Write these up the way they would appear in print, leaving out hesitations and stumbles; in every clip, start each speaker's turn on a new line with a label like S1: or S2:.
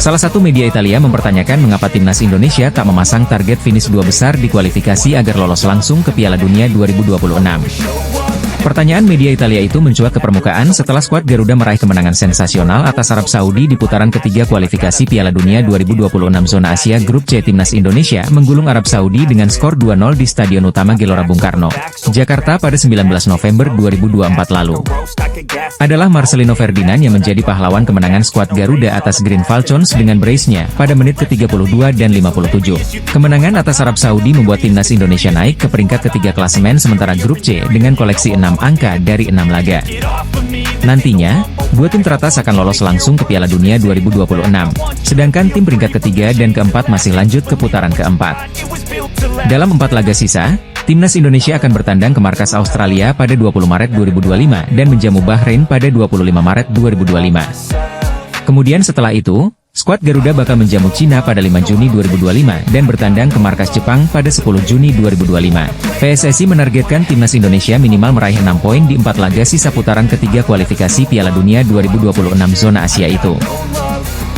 S1: Salah satu media Italia mempertanyakan mengapa timnas Indonesia tak memasang target finish 2 besar di kualifikasi agar lolos langsung ke Piala Dunia 2026. Pertanyaan media Italia itu mencuat ke permukaan setelah skuad Garuda meraih kemenangan sensasional atas Arab Saudi di putaran ketiga kualifikasi Piala Dunia 2026 zona Asia Grup C. Timnas Indonesia menggulung Arab Saudi dengan skor 2-0 di Stadion Utama Gelora Bung Karno, Jakarta pada 19 November 2024 lalu. Adalah Marcelino Ferdinand yang menjadi pahlawan kemenangan skuad Garuda atas Green Falcons dengan brace-nya pada menit ke-32 dan 57. Kemenangan atas Arab Saudi membuat timnas Indonesia naik ke peringkat ketiga klasemen sementara Grup C dengan koleksi 6 angka dari 6 laga. Nantinya, dua tim teratas akan lolos langsung ke Piala Dunia 2026, sedangkan tim peringkat ketiga dan keempat masih lanjut ke putaran keempat. Dalam 4 laga sisa, timnas Indonesia akan bertandang ke markas Australia pada 20 Maret 2025 dan menjamu Bahrain pada 25 Maret 2025. Kemudian setelah itu, skuad Garuda bakal menjamu Cina pada 5 Juni 2025 dan bertandang ke markas Jepang pada 10 Juni 2025. PSSI menargetkan timnas Indonesia minimal meraih 6 poin di 4 laga sisa putaran ketiga kualifikasi Piala Dunia 2026 zona Asia itu.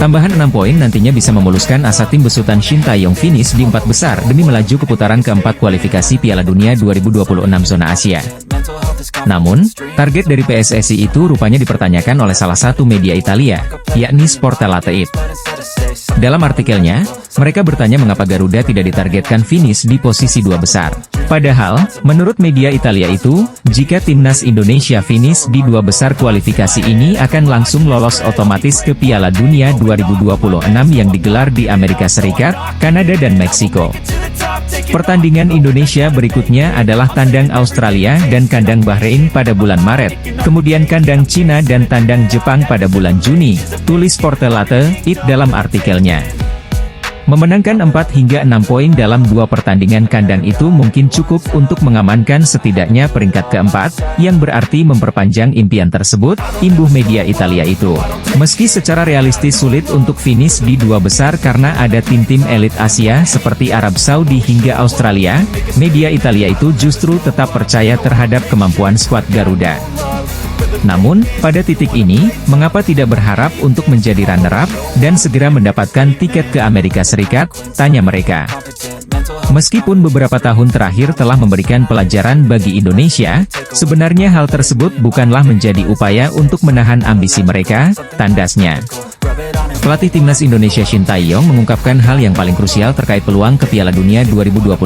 S1: Tambahan 6 poin nantinya bisa memuluskan asa tim besutan Shin Tae-yong finish di 4 besar demi melaju ke putaran keempat kualifikasi Piala Dunia 2026 zona Asia. Namun, target dari PSSI itu rupanya dipertanyakan oleh salah satu media Italia, yakni Sportellate. Dalam artikelnya, mereka bertanya mengapa Garuda tidak ditargetkan finish di posisi 2 besar. Padahal, menurut media Italia itu, jika timnas Indonesia finish di 2 besar kualifikasi ini akan langsung lolos otomatis ke Piala Dunia 2026 yang digelar di Amerika Serikat, Kanada dan Meksiko. Pertandingan Indonesia berikutnya adalah tandang Australia dan kandang Bahrain pada bulan Maret, kemudian kandang Cina dan tandang Jepang pada bulan Juni, tulis Sportellate dalam artikelnya. Memenangkan 4 hingga 6 poin dalam 2 pertandingan kandang itu mungkin cukup untuk mengamankan setidaknya peringkat keempat, yang berarti memperpanjang impian tersebut, imbuh media Italia itu. Meski secara realistis sulit untuk finish di 2 besar karena ada tim-tim elit Asia seperti Arab Saudi hingga Australia, media Italia itu justru tetap percaya terhadap kemampuan skuad Garuda. Namun, pada titik ini, mengapa tidak berharap untuk menjadi runner-up, dan segera mendapatkan tiket ke Amerika Serikat, tanya mereka. Meskipun beberapa tahun terakhir telah memberikan pelajaran bagi Indonesia, sebenarnya hal tersebut bukanlah menjadi upaya untuk menahan ambisi mereka, tandasnya. Pelatih timnas Indonesia Shin Tae-yong mengungkapkan hal yang paling krusial terkait peluang ke Piala Dunia 2026.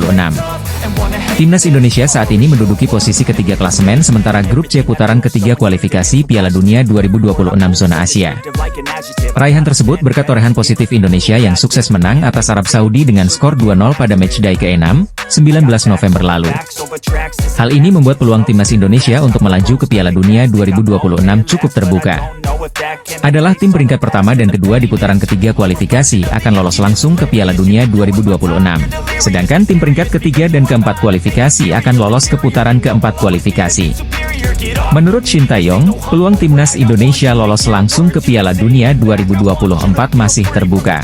S1: Timnas Indonesia saat ini menduduki posisi ketiga klasemen sementara Grup C putaran ketiga kualifikasi Piala Dunia 2026 zona Asia. Raihan tersebut berkat torehan positif Indonesia yang sukses menang atas Arab Saudi dengan skor 2-0 pada matchday ke-6, 19 November lalu. Hal ini membuat peluang timnas Indonesia untuk melaju ke Piala Dunia 2026 cukup terbuka. Adalah tim peringkat pertama dan kedua di putaran ketiga kualifikasi akan lolos langsung ke Piala Dunia 2026. Sedangkan tim peringkat ketiga dan keempat kualifikasi akan lolos ke putaran keempat kualifikasi. Menurut Shin Tae-yong, peluang timnas Indonesia lolos langsung ke Piala Dunia 2024 masih terbuka.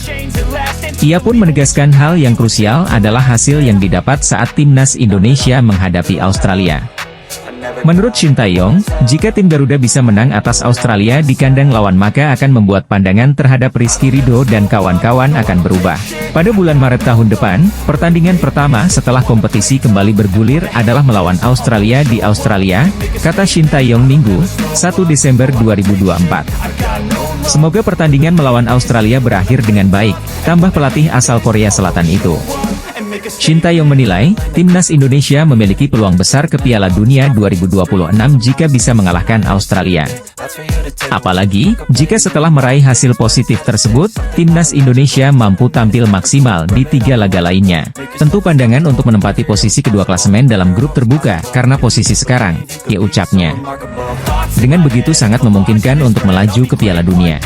S1: Ia pun menegaskan hal yang krusial adalah hasil yang didapat saat timnas Indonesia menghadapi Australia. Menurut Shin Tae-yong, jika tim Garuda bisa menang atas Australia di kandang lawan maka akan membuat pandangan terhadap Rizky Ridho dan kawan-kawan akan berubah. Pada bulan Maret tahun depan, pertandingan pertama setelah kompetisi kembali bergulir adalah melawan Australia di Australia, kata Shin Tae-yong Minggu, 1 Desember 2024. Semoga pertandingan melawan Australia berakhir dengan baik, tambah pelatih asal Korea Selatan itu. Shin Tae-yong menilai, timnas Indonesia memiliki peluang besar ke Piala Dunia 2026 jika bisa mengalahkan Australia. Apalagi, jika setelah meraih hasil positif tersebut, timnas Indonesia mampu tampil maksimal di 3 laga lainnya. Tentu pandangan untuk menempati posisi kedua klasemen dalam grup terbuka, karena posisi sekarang, ya ucapnya. Dengan begitu sangat memungkinkan untuk melaju ke Piala Dunia.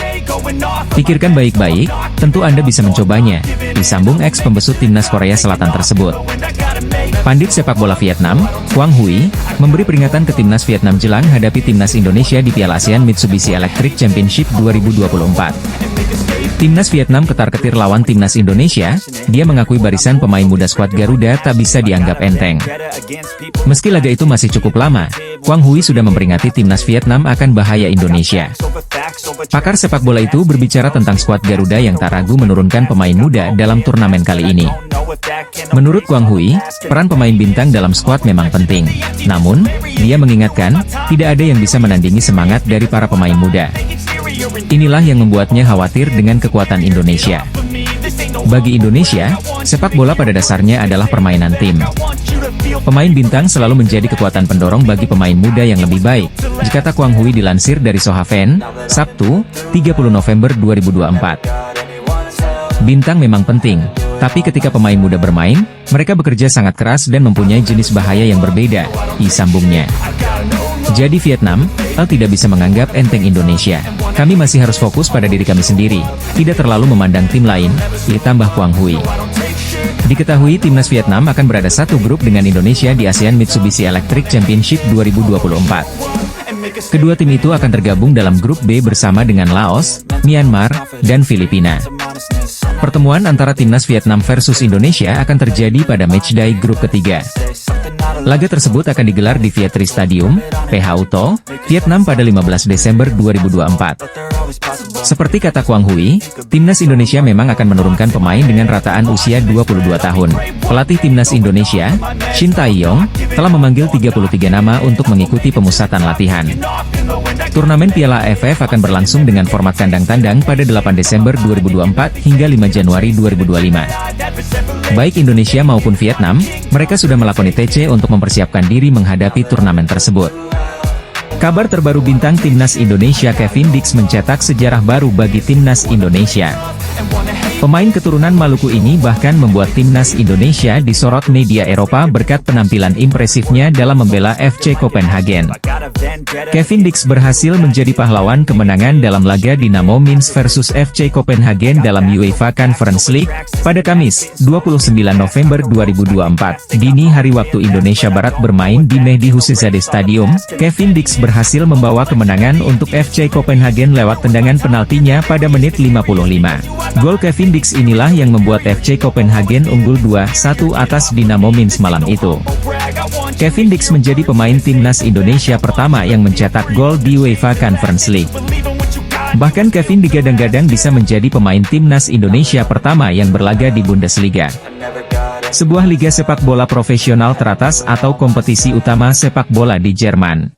S1: Pikirkan baik-baik, tentu Anda bisa mencobanya, disambung ex-pembesut timnas Korea Selatan tersebut. Pandit sepak bola Vietnam, Quang Huy, memberi peringatan ke timnas Vietnam jelang hadapi timnas Indonesia di Piala ASEAN Mitsubishi Electric Championship 2024. Timnas Vietnam ketar-ketir lawan Timnas Indonesia, dia mengakui barisan pemain muda skuad Garuda tak bisa dianggap enteng. Meski laga itu masih cukup lama, Quang Huy sudah memperingati Timnas Vietnam akan bahaya Indonesia. Pakar sepak bola itu berbicara tentang skuad Garuda yang tak ragu menurunkan pemain muda dalam turnamen kali ini. Menurut Quang Huy, peran pemain bintang dalam skuad memang penting. Namun, dia mengingatkan, tidak ada yang bisa menandingi semangat dari para pemain muda. Inilah yang membuatnya khawatir dengan kekuatan Indonesia. Bagi Indonesia, sepak bola pada dasarnya adalah permainan tim. Pemain bintang selalu menjadi kekuatan pendorong bagi pemain muda yang lebih baik, kata Quang Huy dilansir dari Sohaven, Sabtu, 30 November 2024. Bintang memang penting, tapi ketika pemain muda bermain, mereka bekerja sangat keras dan mempunyai jenis bahaya yang berbeda, sambungnya. Jadi Vietnam, tidak bisa menganggap enteng Indonesia. Kami masih harus fokus pada diri kami sendiri, tidak terlalu memandang tim lain, ditambah Quang Huy. Diketahui Timnas Vietnam akan berada satu grup dengan Indonesia di ASEAN Mitsubishi Electric Championship 2024. Kedua tim itu akan tergabung dalam grup B bersama dengan Laos, Myanmar, dan Filipina. Pertemuan antara Timnas Vietnam versus Indonesia akan terjadi pada matchday grup ketiga. Laga tersebut akan digelar di Vietri Stadium, PH Uto, Vietnam pada 15 Desember 2024. Seperti kata Quang Huy, Timnas Indonesia memang akan menurunkan pemain dengan rataan usia 22 tahun. Pelatih Timnas Indonesia, Shin Tae-yong, telah memanggil 33 nama untuk mengikuti pemusatan latihan. Turnamen Piala AFF akan berlangsung dengan format kandang tandang pada 8 Desember 2024 hingga 5 Januari 2025. Baik Indonesia maupun Vietnam, mereka sudah melakoni TC untuk mempersiapkan diri menghadapi turnamen tersebut. Kabar terbaru bintang Timnas Indonesia Kevin Dix mencetak sejarah baru bagi Timnas Indonesia. Pemain keturunan Maluku ini bahkan membuat Timnas Indonesia disorot media Eropa berkat penampilan impresifnya dalam membela FC Copenhagen. Kevin Dix berhasil menjadi pahlawan kemenangan dalam laga Dynamo Minsk versus FC Copenhagen dalam UEFA Conference League, pada Kamis, 29 November 2024. Dini hari waktu Indonesia Barat bermain di Mehdi Husseizadeh Stadium, Kevin Dix berhasil membawa kemenangan untuk FC Copenhagen lewat tendangan penaltinya pada menit 55. Gol Kevin Dix inilah yang membuat FC Copenhagen unggul 2-1 atas Dynamo Minsk malam itu. Kevin Dix menjadi pemain Timnas Indonesia pertama yang mencetak gol di UEFA Conference League. Bahkan Kevin digadang-gadang bisa menjadi pemain Timnas Indonesia pertama yang berlaga di Bundesliga, sebuah liga sepak bola profesional teratas atau kompetisi utama sepak bola di Jerman.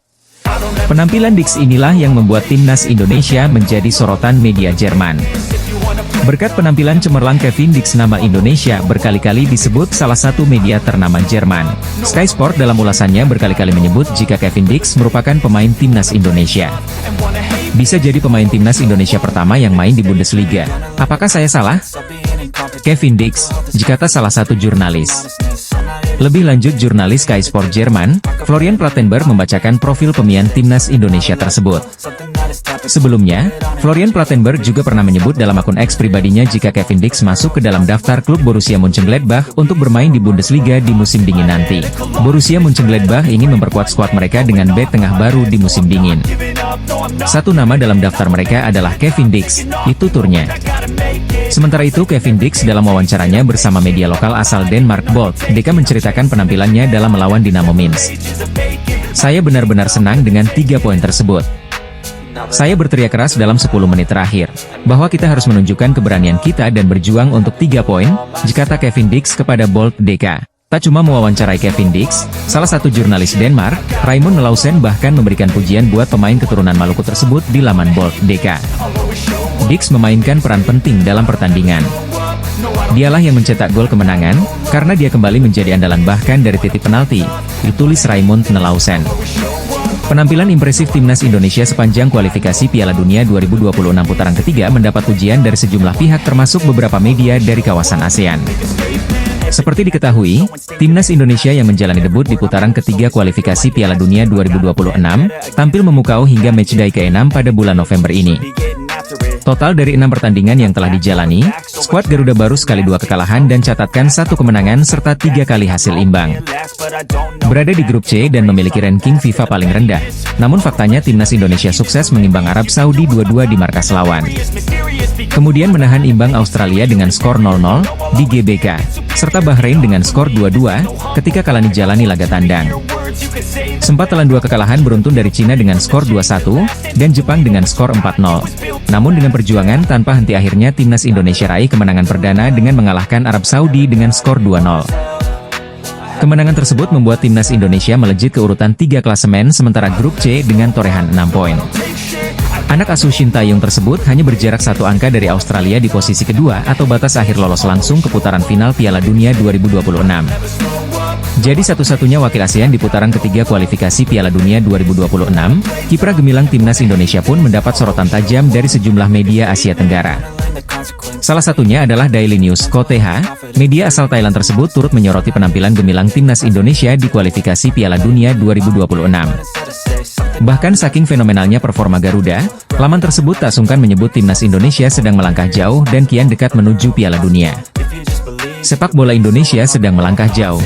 S1: Penampilan Dix inilah yang membuat Timnas Indonesia menjadi sorotan media Jerman. Berkat penampilan cemerlang Kevin Dix, nama Indonesia berkali-kali disebut salah satu media ternama Jerman. Sky Sport dalam ulasannya berkali-kali menyebut jika Kevin Dix merupakan pemain Timnas Indonesia. Bisa jadi pemain Timnas Indonesia pertama yang main di Bundesliga. Apakah saya salah? Kevin Dix, kata salah satu jurnalis. Lebih lanjut jurnalis Sky Sport Jerman, Florian Plettenberg membacakan profil pemain Timnas Indonesia tersebut. Sebelumnya, Florian Plettenberg juga pernah menyebut dalam akun X pribadinya jika Kevin Dix masuk ke dalam daftar klub Borussia Mönchengladbach untuk bermain di Bundesliga di musim dingin nanti. Borussia Mönchengladbach ingin memperkuat skuad mereka dengan bek tengah baru di musim dingin. Satu nama dalam daftar mereka adalah Kevin Dix, itu turnya. Sementara itu Kevin Dix dalam wawancaranya bersama media lokal asal Denmark Bold, Deka menceritakan penampilannya dalam melawan Dynamo Minsk. Saya benar-benar senang dengan 3 poin tersebut. Saya berteriak keras dalam 10 menit terakhir, bahwa kita harus menunjukkan keberanian kita dan berjuang untuk 3 poin, kata Kevin Dix kepada Bold Deka. Tak cuma mewawancarai Kevin Dix, salah satu jurnalis Denmark, Raymond Nelausen bahkan memberikan pujian buat pemain keturunan Maluku tersebut di laman Bold Deka. Dix memainkan peran penting dalam pertandingan. Dialah yang mencetak gol kemenangan, karena dia kembali menjadi andalan bahkan dari titik penalti, ditulis Raymond Nelausen. Penampilan impresif Timnas Indonesia sepanjang kualifikasi Piala Dunia 2026 putaran ketiga mendapat pujian dari sejumlah pihak termasuk beberapa media dari kawasan ASEAN. Seperti diketahui, Timnas Indonesia yang menjalani debut di putaran ketiga kualifikasi Piala Dunia 2026, tampil memukau hingga matchday ke-6 pada bulan November ini. Total dari 6 pertandingan yang telah dijalani, skuad Garuda baru sekali 2 kekalahan dan catatkan 1 kemenangan serta 3 kali hasil imbang. Berada di grup C dan memiliki ranking FIFA paling rendah. Namun faktanya timnas Indonesia sukses mengimbang Arab Saudi 2-2 di markas lawan. Kemudian menahan imbang Australia dengan skor 0-0 di GBK, serta Bahrain dengan skor 2-2 ketika kalah jalani laga tandang. Sempat telan 2 kekalahan beruntun dari Cina dengan skor 2-1, dan Jepang dengan skor 4-0. Namun dengan perjuangan tanpa henti akhirnya timnas Indonesia raih kemenangan perdana dengan mengalahkan Arab Saudi dengan skor 2-0. Kemenangan tersebut membuat timnas Indonesia melejit ke urutan 3 klasemen sementara grup C dengan torehan 6 poin. Anak asuh Shin Tae-yong tersebut hanya berjarak 1 angka dari Australia di posisi kedua atau batas akhir lolos langsung ke putaran final Piala Dunia 2026. Jadi satu-satunya wakil ASEAN di putaran ketiga kualifikasi Piala Dunia 2026, kiprah gemilang timnas Indonesia pun mendapat sorotan tajam dari sejumlah media Asia Tenggara. Salah satunya adalah Daily News KTH, media asal Thailand tersebut turut menyoroti penampilan gemilang timnas Indonesia di kualifikasi Piala Dunia 2026. Bahkan saking fenomenalnya performa Garuda, laman tersebut tak sungkan menyebut timnas Indonesia sedang melangkah jauh dan kian dekat menuju Piala Dunia. Sepak bola Indonesia sedang melangkah jauh.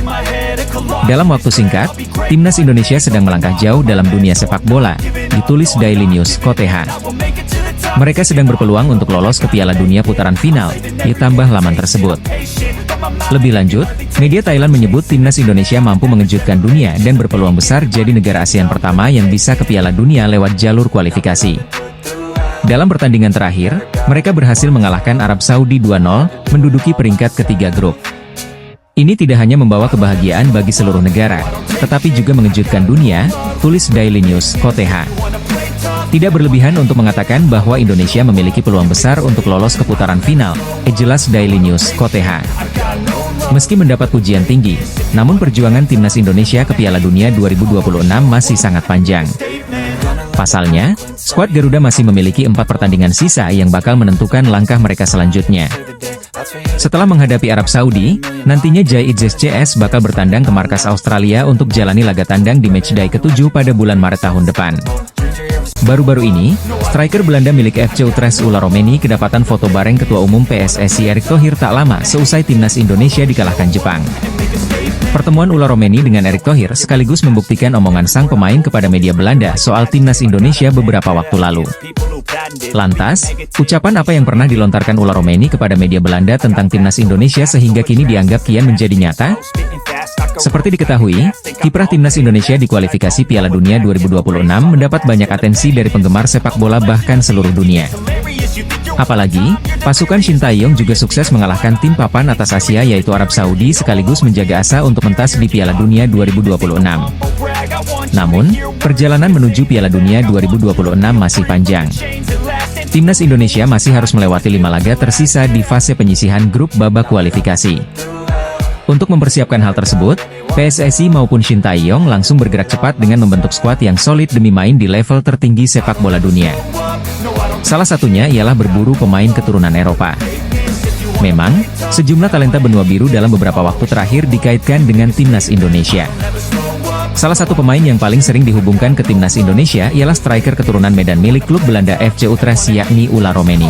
S1: Dalam waktu singkat, timnas Indonesia sedang melangkah jauh dalam dunia sepak bola, ditulis Daily News KTH. Mereka sedang berpeluang untuk lolos ke Piala Dunia putaran final, ditambah laman tersebut. Lebih lanjut, media Thailand menyebut timnas Indonesia mampu mengejutkan dunia dan berpeluang besar jadi negara ASEAN pertama yang bisa ke Piala Dunia lewat jalur kualifikasi. Dalam pertandingan terakhir, mereka berhasil mengalahkan Arab Saudi 2-0, menduduki peringkat ketiga grup. Ini tidak hanya membawa kebahagiaan bagi seluruh negara, tetapi juga mengejutkan dunia, tulis Daily News KTH. Tidak berlebihan untuk mengatakan bahwa Indonesia memiliki peluang besar untuk lolos ke putaran final, jelas Daily News KTH. Meski mendapat pujian tinggi, namun perjuangan timnas Indonesia ke Piala Dunia 2026 masih sangat panjang. Pasalnya, skuad Garuda masih memiliki 4 pertandingan sisa yang bakal menentukan langkah mereka selanjutnya. Setelah menghadapi Arab Saudi, nantinya JITZES CS bakal bertandang ke markas Australia untuk jalani laga tandang di matchday ke-7 pada bulan Maret tahun depan. Baru-baru ini, striker Belanda milik FC Utrecht Ola Romeni kedapatan foto bareng Ketua Umum PSSI Erick Thohir tak lama seusai timnas Indonesia dikalahkan Jepang. Pertemuan Ola Romeni dengan Erick Thohir sekaligus membuktikan omongan sang pemain kepada media Belanda soal timnas Indonesia beberapa waktu lalu. Lantas, ucapan apa yang pernah dilontarkan Ola Romeni kepada media Belanda tentang timnas Indonesia sehingga kini dianggap kian menjadi nyata? Seperti diketahui, kiprah timnas Indonesia di kualifikasi Piala Dunia 2026 mendapat banyak atensi dari penggemar sepak bola bahkan seluruh dunia. Apalagi, pasukan Shin Tae-yong juga sukses mengalahkan tim papan atas Asia yaitu Arab Saudi sekaligus menjaga asa untuk mentas di Piala Dunia 2026. Namun, perjalanan menuju Piala Dunia 2026 masih panjang. Timnas Indonesia masih harus melewati 5 laga tersisa di fase penyisihan grup babak kualifikasi. Untuk mempersiapkan hal tersebut, PSSI maupun Shin Tae-yong langsung bergerak cepat dengan membentuk skuad yang solid demi main di level tertinggi sepak bola dunia. Salah satunya ialah berburu pemain keturunan Eropa. Memang, sejumlah talenta benua biru dalam beberapa waktu terakhir dikaitkan dengan timnas Indonesia. Salah satu pemain yang paling sering dihubungkan ke timnas Indonesia ialah striker keturunan Medan milik klub Belanda FC Utrecht yakni Ola Romeni.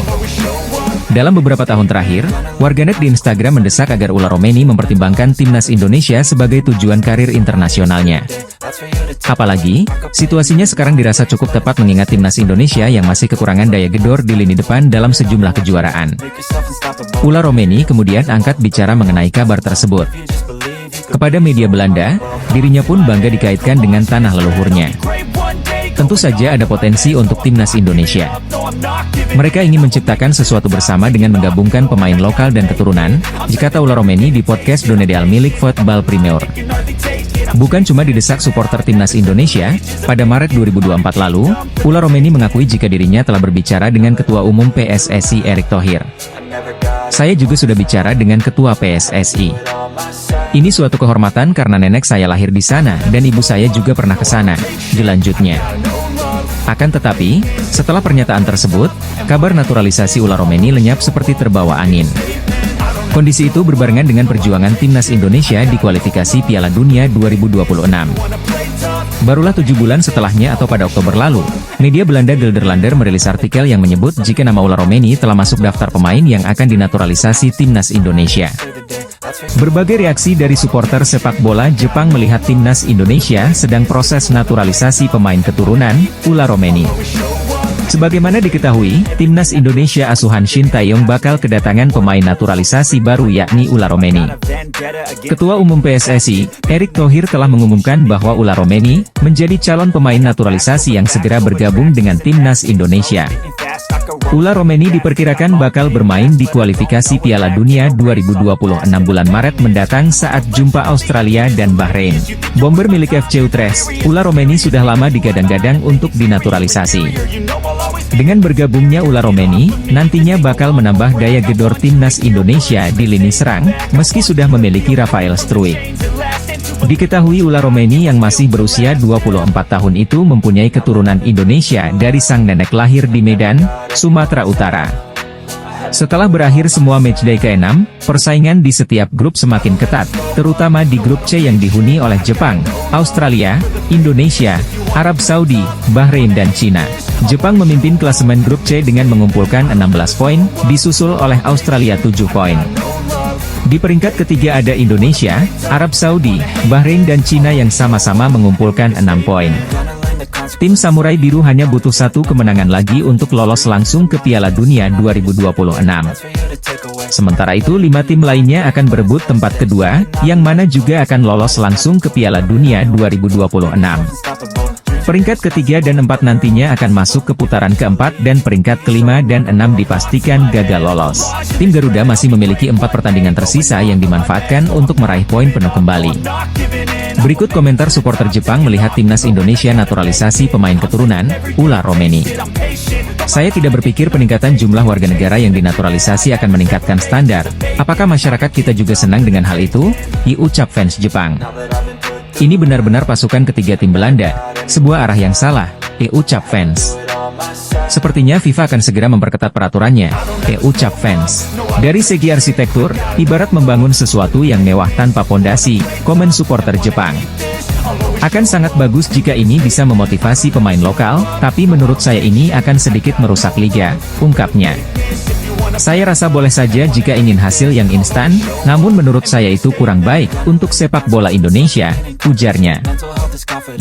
S1: Dalam beberapa tahun terakhir, warganet di Instagram mendesak agar Ola Romeni mempertimbangkan timnas Indonesia sebagai tujuan karir internasionalnya. Apalagi, situasinya sekarang dirasa cukup tepat mengingat timnas Indonesia yang masih kekurangan daya gedor di lini depan dalam sejumlah kejuaraan. Ola Romeni kemudian angkat bicara mengenai kabar tersebut. Kepada media Belanda, dirinya pun bangga dikaitkan dengan tanah leluhurnya. Tentu saja ada potensi untuk timnas Indonesia. Mereka ingin menciptakan sesuatu bersama dengan menggabungkan pemain lokal dan keturunan, dikata Ola Romeni di podcast Donedial milik Football Premier. Bukan cuma didesak supporter timnas Indonesia, pada Maret 2024 lalu, Ola Romeni mengakui jika dirinya telah berbicara dengan Ketua Umum PSSI Erick Thohir. Saya juga sudah bicara dengan Ketua PSSI. Ini suatu kehormatan karena nenek saya lahir di sana dan ibu saya juga pernah ke sana, dilanjutnya. Akan tetapi, setelah pernyataan tersebut, kabar naturalisasi Ola Romeni lenyap seperti terbawa angin. Kondisi itu berbarengan dengan perjuangan timnas Indonesia di kualifikasi Piala Dunia 2026. Barulah 7 bulan setelahnya atau pada Oktober lalu, media Belanda Gelderlander merilis artikel yang menyebut jika nama Ular Romeni telah masuk daftar pemain yang akan dinaturalisasi timnas Indonesia. Berbagai reaksi dari supporter sepak bola Jepang melihat timnas Indonesia sedang proses naturalisasi pemain keturunan Ular Romeni. Sebagaimana diketahui, timnas Indonesia asuhan Shin Tae-yong bakal kedatangan pemain naturalisasi baru yakni Ular Romeni. Ketua Umum PSSI, Erick Thohir telah mengumumkan bahwa Ular Romeni menjadi calon pemain naturalisasi yang segera bergabung dengan timnas Indonesia. Ular Romeni diperkirakan bakal bermain di kualifikasi Piala Dunia 2026 bulan Maret mendatang saat jumpa Australia dan Bahrain. Bomber milik FC Utrecht, Ular Romeni sudah lama digadang-gadang untuk dinaturalisasi. Dengan bergabungnya Ular Romeni, nantinya bakal menambah daya gedor timnas Indonesia di lini serang, meski sudah memiliki Rafael Struijk. Diketahui Ular Romeni yang masih berusia 24 tahun itu mempunyai keturunan Indonesia dari sang nenek lahir di Medan, Sumatera Utara. Setelah berakhir semua matchday ke-6, persaingan di setiap grup semakin ketat, terutama di grup C yang dihuni oleh Jepang, Australia, Indonesia, Arab Saudi, Bahrain dan Cina. Jepang memimpin klasemen grup C dengan mengumpulkan 16 poin, disusul oleh Australia 7 poin. Di peringkat ketiga ada Indonesia, Arab Saudi, Bahrain dan Cina yang sama-sama mengumpulkan 6 poin. Tim Samurai Biru hanya butuh 1 kemenangan lagi untuk lolos langsung ke Piala Dunia 2026. Sementara itu 5 tim lainnya akan berebut tempat kedua, yang mana juga akan lolos langsung ke Piala Dunia 2026. Peringkat ketiga dan 4 nantinya akan masuk ke putaran keempat dan peringkat kelima dan 6 dipastikan gagal lolos. Tim Garuda masih memiliki 4 pertandingan tersisa yang dimanfaatkan untuk meraih poin penuh kembali. Berikut komentar supporter Jepang melihat timnas Indonesia naturalisasi pemain keturunan Ular Romeni. Saya tidak berpikir peningkatan jumlah warga negara yang dinaturalisasi akan meningkatkan standar. Apakah masyarakat kita juga senang dengan hal itu? Ucap fans Jepang. Ini benar-benar pasukan ketiga tim Belanda, sebuah arah yang salah, ucap fans. Sepertinya FIFA akan segera memperketat peraturannya, ucap fans. Dari segi arsitektur, ibarat membangun sesuatu yang mewah tanpa pondasi, komen supporter Jepang. Akan sangat bagus jika ini bisa memotivasi pemain lokal, tapi menurut saya ini akan sedikit merusak liga, ungkapnya. Saya rasa boleh saja jika ingin hasil yang instan, namun menurut saya itu kurang baik untuk sepak bola Indonesia, ujarnya.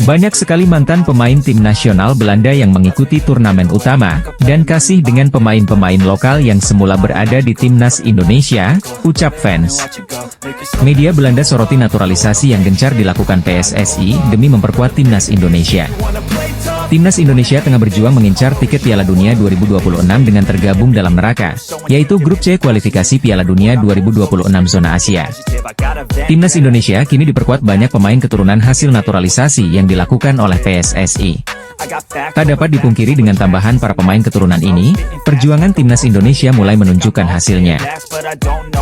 S1: Banyak sekali mantan pemain tim nasional Belanda yang mengikuti turnamen utama, dan kasih dengan pemain-pemain lokal yang semula berada di timnas Indonesia, ucap fans. Media Belanda soroti naturalisasi yang gencar dilakukan PSSI demi memperkuat timnas Indonesia. Timnas Indonesia tengah berjuang mengincar tiket Piala Dunia 2026 dengan tergabung dalam neraka, yaitu grup C kualifikasi Piala Dunia 2026 zona Asia. Timnas Indonesia kini diperkuat banyak pemain keturunan hasil naturalisasi yang dilakukan oleh PSSI. Tak dapat dipungkiri dengan tambahan para pemain keturunan ini, perjuangan timnas Indonesia mulai menunjukkan hasilnya.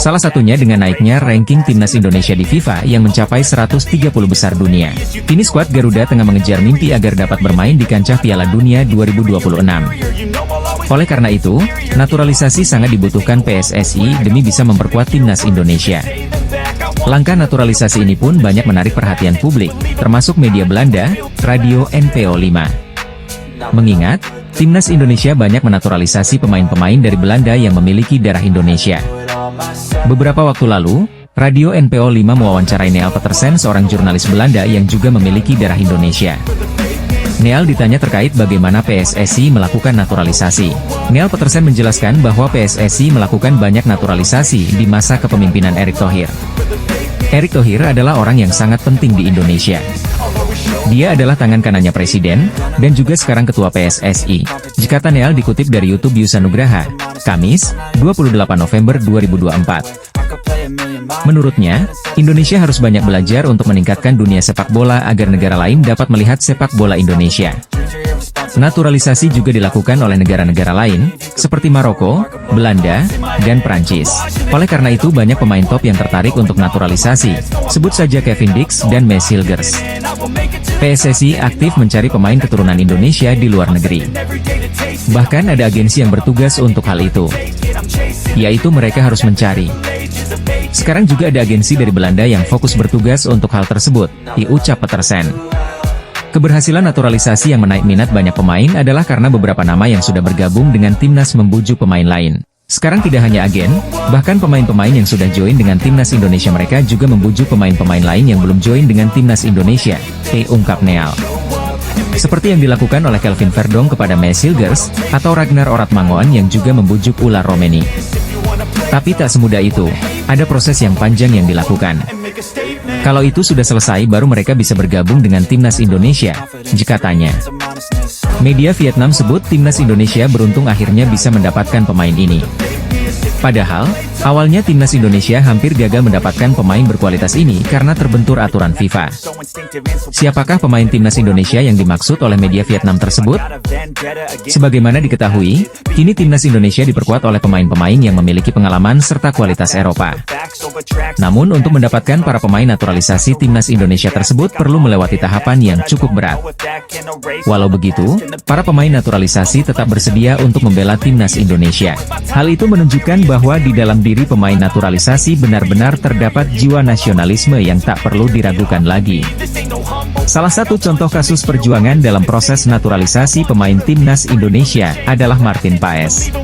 S1: Salah satunya dengan naiknya ranking timnas Indonesia di FIFA yang mencapai 130 besar dunia. Kini skuad Garuda tengah mengejar mimpi agar dapat bermain di kancah Piala Dunia 2026. Oleh karena itu, naturalisasi sangat dibutuhkan PSSI demi bisa memperkuat timnas Indonesia. Langkah naturalisasi ini pun banyak menarik perhatian publik, termasuk media Belanda, Radio NPO 5. Mengingat, timnas Indonesia banyak menaturalisasi pemain-pemain dari Belanda yang memiliki darah Indonesia. Beberapa waktu lalu, Radio NPO 5 mewawancarai Neal Petersen, seorang jurnalis Belanda yang juga memiliki darah Indonesia. Neal ditanya terkait bagaimana PSSI melakukan naturalisasi. Neal Petersen menjelaskan bahwa PSSI melakukan banyak naturalisasi di masa kepemimpinan Erick Thohir. Erick Thohir adalah orang yang sangat penting di Indonesia. Dia adalah tangan kanannya presiden, dan juga sekarang ketua PSSI. Jika Neal dikutip dari YouTube Yusa Nugraha, Kamis, 28 November 2024. Menurutnya, Indonesia harus banyak belajar untuk meningkatkan dunia sepak bola agar negara lain dapat melihat sepak bola Indonesia. Naturalisasi juga dilakukan oleh negara-negara lain, seperti Maroko, Belanda, dan Prancis. Oleh karena itu banyak pemain top yang tertarik untuk naturalisasi, sebut saja Kevin Dix dan Mes Hilgers. PSSI aktif mencari pemain keturunan Indonesia di luar negeri. Bahkan ada agensi yang bertugas untuk hal itu, yaitu mereka harus mencari. Sekarang juga ada agensi dari Belanda yang fokus bertugas untuk hal tersebut, ucap Petersen. Keberhasilan naturalisasi yang menaik minat banyak pemain adalah karena beberapa nama yang sudah bergabung dengan timnas membujuk pemain lain. Sekarang tidak hanya agen, bahkan pemain-pemain yang sudah join dengan timnas Indonesia mereka juga membujuk pemain-pemain lain yang belum join dengan timnas Indonesia, ungkap Neal. Seperti yang dilakukan oleh Kelvin Verdong kepada Mees Hilgers, atau Ragnar Oratmangoen yang juga membujuk Ular Romeni. Tapi tak semudah itu, ada proses yang panjang yang dilakukan. Kalau itu sudah selesai baru mereka bisa bergabung dengan timnas Indonesia, jika tanya. Media Vietnam sebut timnas Indonesia beruntung akhirnya bisa mendapatkan pemain ini. Padahal, awalnya timnas Indonesia hampir gagal mendapatkan pemain berkualitas ini karena terbentur aturan FIFA. Siapakah pemain timnas Indonesia yang dimaksud oleh media Vietnam tersebut? Sebagaimana diketahui, kini timnas Indonesia diperkuat oleh pemain-pemain yang memiliki pengalaman serta kualitas Eropa. Namun untuk mendapatkan para pemain naturalisasi timnas Indonesia tersebut perlu melewati tahapan yang cukup berat. Walau begitu, para pemain naturalisasi tetap bersedia untuk membela timnas Indonesia. Hal itu menunjukkan bahwa di dalam diri pemain naturalisasi benar-benar terdapat jiwa nasionalisme yang tak perlu diragukan lagi. Salah satu contoh kasus perjuangan dalam proses naturalisasi pemain timnas Indonesia adalah Martin Paes.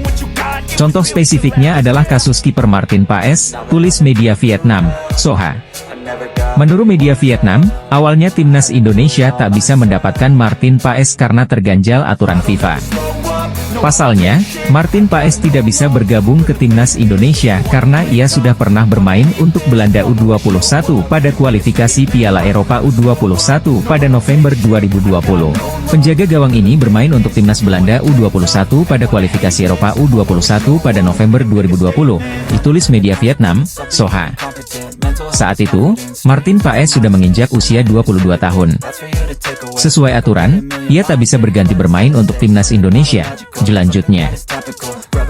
S1: Contoh spesifiknya adalah kasus kiper Martin Paes, tulis media Vietnam, Soha. Menurut media Vietnam, awalnya timnas Indonesia tak bisa mendapatkan Martin Paes karena terganjal aturan FIFA. Pasalnya, Martin Paes tidak bisa bergabung ke timnas Indonesia karena ia sudah pernah bermain untuk Belanda U21 pada kualifikasi Piala Eropa U21 pada November 2020. Penjaga gawang ini bermain untuk timnas Belanda U21 pada kualifikasi Eropa U21 pada November 2020, ditulis media Vietnam, Soha. Saat itu, Martin Paes sudah menginjak usia 22 tahun. Sesuai aturan, ia tak bisa berganti bermain untuk timnas Indonesia, jelanjutnya.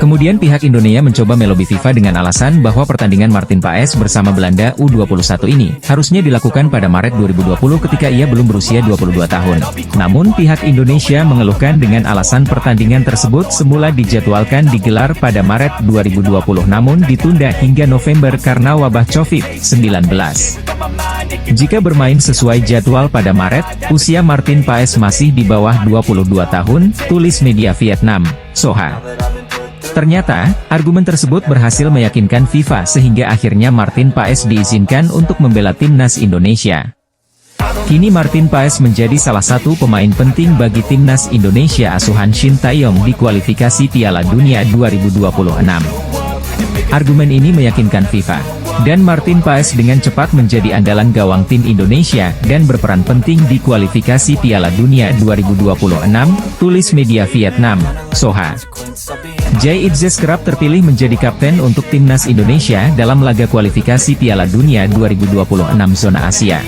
S1: Kemudian pihak Indonesia mencoba melobi FIFA dengan alasan bahwa pertandingan Martin Paes bersama Belanda U21 ini harusnya dilakukan pada Maret 2020 ketika ia belum berusia 22 tahun. Namun pihak Indonesia mengeluhkan dengan alasan pertandingan tersebut semula dijadwalkan digelar pada Maret 2020 namun ditunda hingga November karena wabah COVID-19. Jika bermain sesuai jadwal pada Maret, usia Martin Paes masih di bawah 22 tahun, tulis media Vietnam, Soha. Ternyata, argumen tersebut berhasil meyakinkan FIFA sehingga akhirnya Martin Paes diizinkan untuk membela timnas Indonesia. Kini Martin Paes menjadi salah satu pemain penting bagi timnas Indonesia asuhan Shin Tae-yong di kualifikasi Piala Dunia 2026. Argumen ini meyakinkan FIFA. Dan Martin Paes dengan cepat menjadi andalan gawang tim Indonesia dan berperan penting di kualifikasi Piala Dunia 2026, tulis media Vietnam, Soha. Jay Itzes kerap terpilih menjadi kapten untuk timnas Indonesia dalam laga kualifikasi Piala Dunia 2026 zona Asia.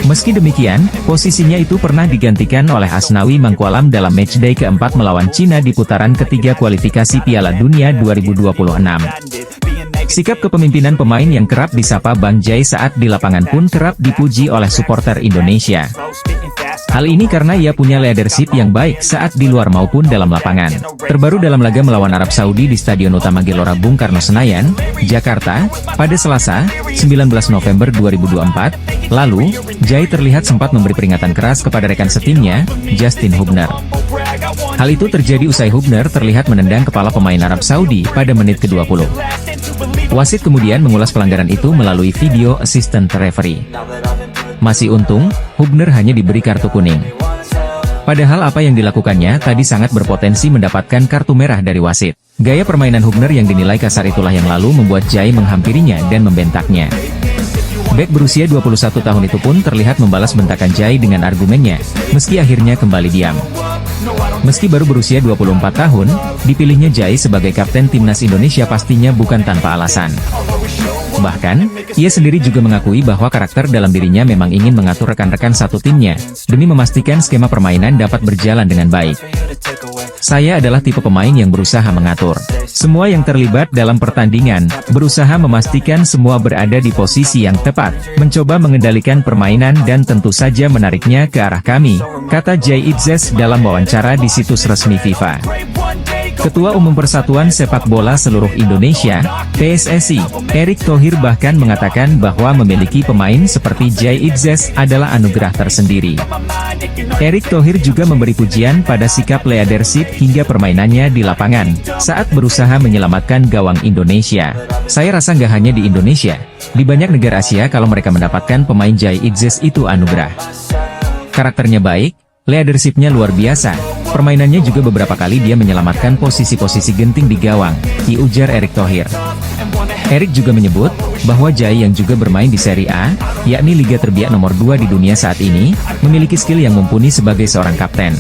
S1: Meski demikian, posisinya itu pernah digantikan oleh Asnawi Mangkualam dalam matchday keempat melawan Cina di putaran ketiga kualifikasi Piala Dunia 2026. Sikap kepemimpinan pemain yang kerap disapa Bang Jai saat di lapangan pun kerap dipuji oleh supporter Indonesia. Hal ini karena ia punya leadership yang baik saat di luar maupun dalam lapangan. Terbaru dalam laga melawan Arab Saudi di Stadion Utama Gelora Bung Karno Senayan, Jakarta, pada Selasa, 19 November 2024, lalu, Jai terlihat sempat memberi peringatan keras kepada rekan setimnya, Justin Hubner. Hal itu terjadi usai Hubner terlihat menendang kepala pemain Arab Saudi pada menit ke-20. Wasit kemudian mengulas pelanggaran itu melalui video assistant referee. Masih untung, Hubner hanya diberi kartu kuning. Padahal apa yang dilakukannya tadi sangat berpotensi mendapatkan kartu merah dari wasit. Gaya permainan Hubner yang dinilai kasar itulah yang lalu membuat Jai menghampirinya dan membentaknya. Bek berusia 21 tahun itu pun terlihat membalas bentakan Jai dengan argumennya, meski akhirnya kembali diam. Meski baru berusia 24 tahun, dipilihnya Jai sebagai kapten timnas Indonesia pastinya bukan tanpa alasan. Bahkan, ia sendiri juga mengakui bahwa karakter dalam dirinya memang ingin mengatur rekan-rekan satu timnya, demi memastikan skema permainan dapat berjalan dengan baik. Saya adalah tipe pemain yang berusaha mengatur semua yang terlibat dalam pertandingan, berusaha memastikan semua berada di posisi yang tepat, mencoba mengendalikan permainan dan tentu saja menariknya ke arah kami, kata Jay Itzes dalam wawancara di situs resmi FIFA. Ketua Umum Persatuan Sepak Bola Seluruh Indonesia, PSSI, Erick Thohir bahkan mengatakan bahwa memiliki pemain seperti Jay Itzes adalah anugerah tersendiri. Erick Thohir juga memberi pujian pada sikap leadership hingga permainannya di lapangan, saat berusaha menyelamatkan gawang Indonesia. Saya rasa nggak hanya di Indonesia, di banyak negara Asia kalau mereka mendapatkan pemain Jay Itzes itu anugerah. Karakternya baik, leadershipnya luar biasa, permainannya juga beberapa kali dia menyelamatkan posisi-posisi genting di gawang, ujar Erick Thohir. Erick juga menyebut, bahwa Jay yang juga bermain di Serie A, yakni liga terbiak nomor 2 di dunia saat ini, memiliki skill yang mumpuni sebagai seorang kapten.